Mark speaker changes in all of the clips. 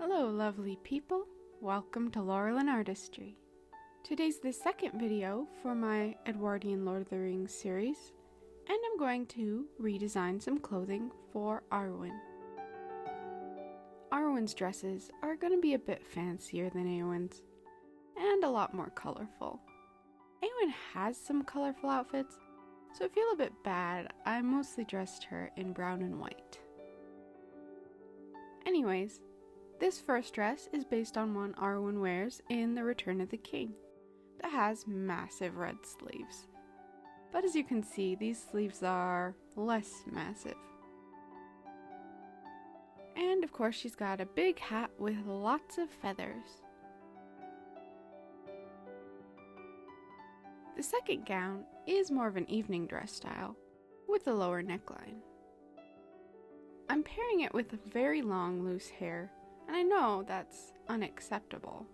Speaker 1: Hello lovely people, welcome to Laurel Artistry. Today's the second video for my Edwardian Lord of the Rings series, and I'm going to redesign some clothing for Arwen. Arwen's dresses are going to be a bit fancier than Eowyn's, and a lot more colorful. Eowyn has some colorful outfits, so I feel a bit bad. I mostly dressed her in brown and white. Anyways, this first dress is based on one Arwen wears in The Return of the King that has massive red sleeves. But as you can see, these sleeves are less massive. And of course she's got a big hat with lots of feathers. The second gown is more of an evening dress style with a lower neckline. I'm pairing it with very long loose hair, and I know that's unacceptable,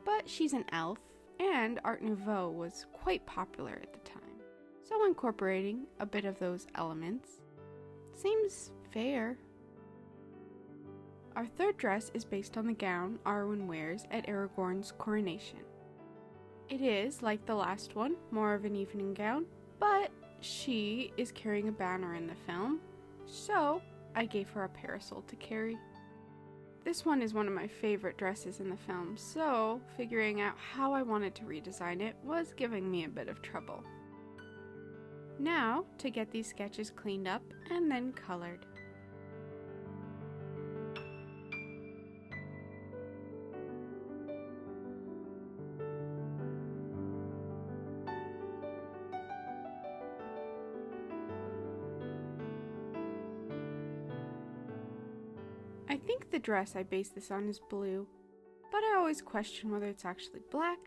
Speaker 1: but she's an elf, and Art Nouveau was quite popular at the time, so incorporating a bit of those elements seems fair. Our third dress is based on the gown Arwen wears at Aragorn's coronation. It is, like the last one, more of an evening gown, but she is carrying a banner in the film, so I gave her a parasol to carry. This one is one of my favorite dresses in the film, so figuring out how I wanted to redesign it was giving me a bit of trouble. Now, to get these sketches cleaned up and then colored. I think the dress I based this on is blue, but I always question whether it's actually black,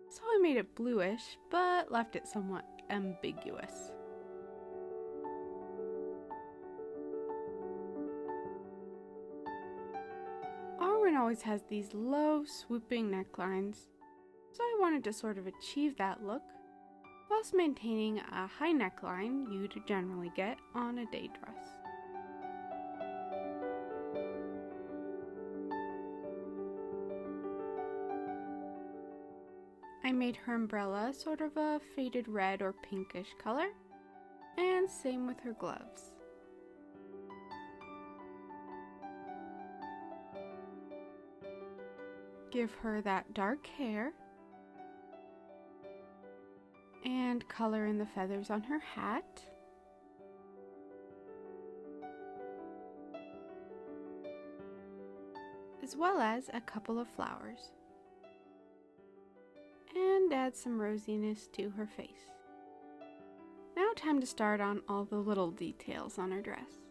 Speaker 1: so I made it bluish, but left it somewhat ambiguous. Arwen always has these low, swooping necklines, so I wanted to sort of achieve that look, whilst maintaining a high neckline you'd generally get on a day dress. I made her umbrella sort of a faded red or pinkish color, and same with her gloves. Give her that dark hair, and color in the feathers on her hat. As well as a couple of flowers. And add some rosiness to her face. Now time to start on all the little details on her dress.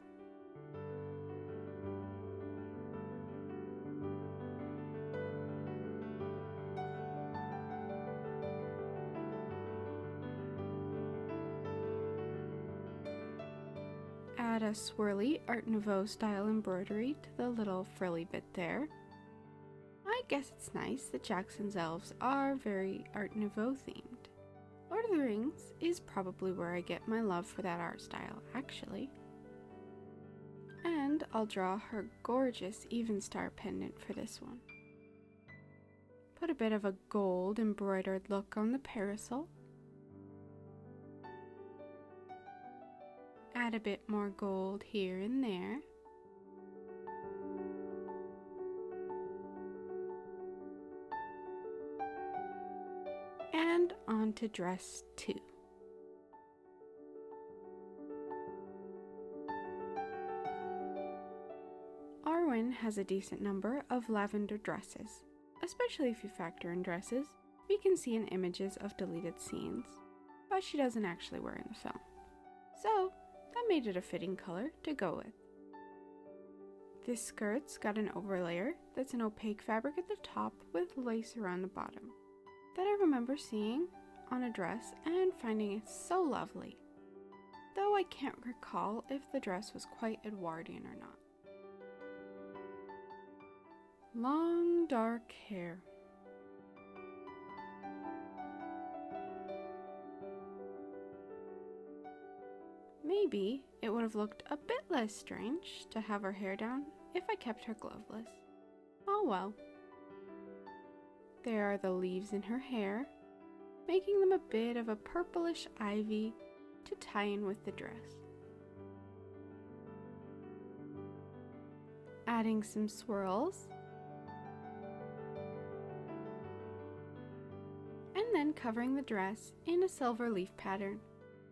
Speaker 1: Add a swirly Art Nouveau style embroidery to the little frilly bit there. I guess it's nice that Jackson's elves are very Art Nouveau themed. Lord of the Rings is probably where I get my love for that art style, actually. And I'll draw her gorgeous Evenstar pendant for this one. Put a bit of a gold embroidered look on the parasol. Add a bit more gold here and there. And on to dress 2. Arwen has a decent number of lavender dresses, especially if you factor in dresses we can see in images of deleted scenes, but she doesn't actually wear in the film. So that made it a fitting color to go with. This skirt's got an overlayer that's an opaque fabric at the top with lace around the bottom, that I remember seeing on a dress and finding it so lovely, though I can't recall if the dress was quite Edwardian or not. Long dark hair. Maybe it would have looked a bit less strange to have her hair down if I kept her gloveless. Oh well. There are the leaves in her hair, making them a bit of a purplish ivy to tie in with the dress. Adding some swirls, and then covering the dress in a silver leaf pattern,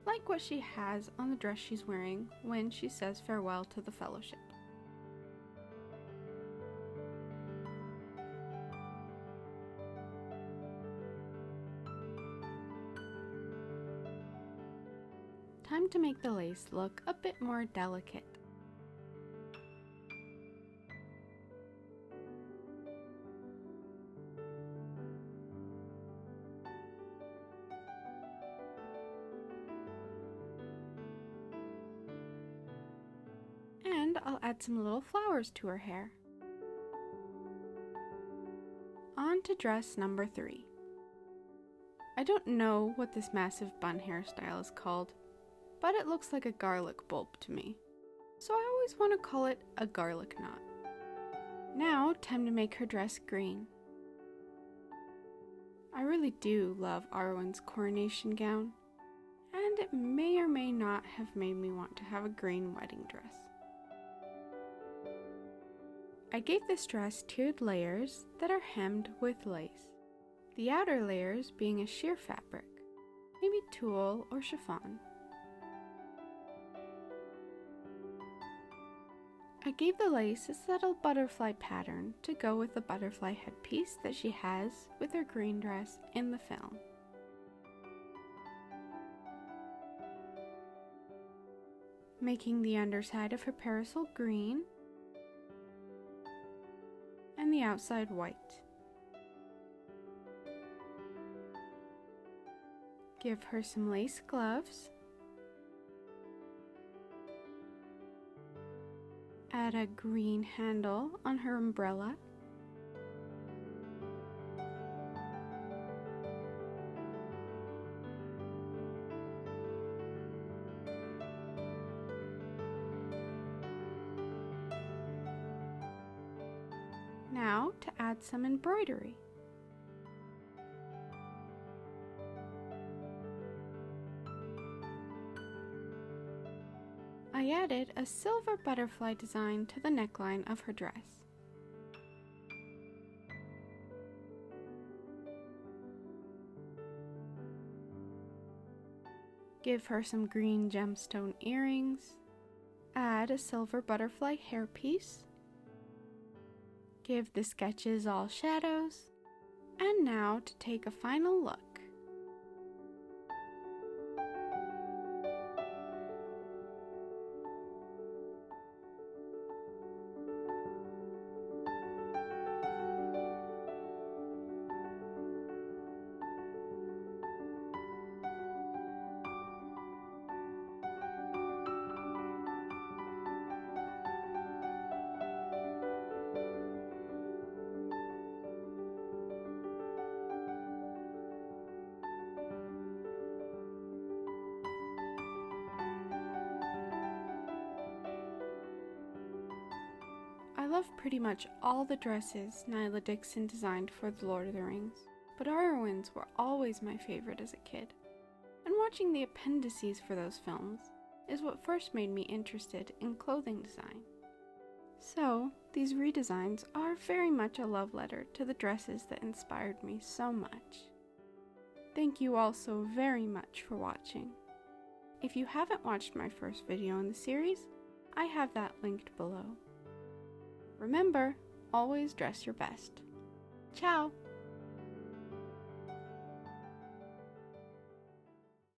Speaker 1: like what she has on the dress she's wearing when she says farewell to the fellowship. Time to make the lace look a bit more delicate. And I'll add some little flowers to her hair. On to dress number 3. I don't know what this massive bun hairstyle is called, but it looks like a garlic bulb to me, so I always want to call it a garlic knot. Now, time to make her dress green. I really do love Arwen's coronation gown, and it may or may not have made me want to have a green wedding dress. I gave this dress tiered layers that are hemmed with lace, the outer layers being a sheer fabric, maybe tulle or chiffon. I gave the lace a subtle butterfly pattern to go with the butterfly headpiece that she has with her green dress in the film. Making the underside of her parasol green and the outside white. Give her some lace gloves. Add a green handle on her umbrella. Now to add some embroidery. I added a silver butterfly design to the neckline of her dress. Give her some green gemstone earrings. Add a silver butterfly hairpiece. Give the sketches all shadows. And now to take a final look. I love pretty much all the dresses Nyla Dixon designed for The Lord of the Rings, but Arwen's were always my favorite as a kid, and watching the appendices for those films is what first made me interested in clothing design. So, these redesigns are very much a love letter to the dresses that inspired me so much. Thank you all so very much for watching. If you haven't watched my first video in the series, I have that linked below. Remember, always dress your best. Ciao!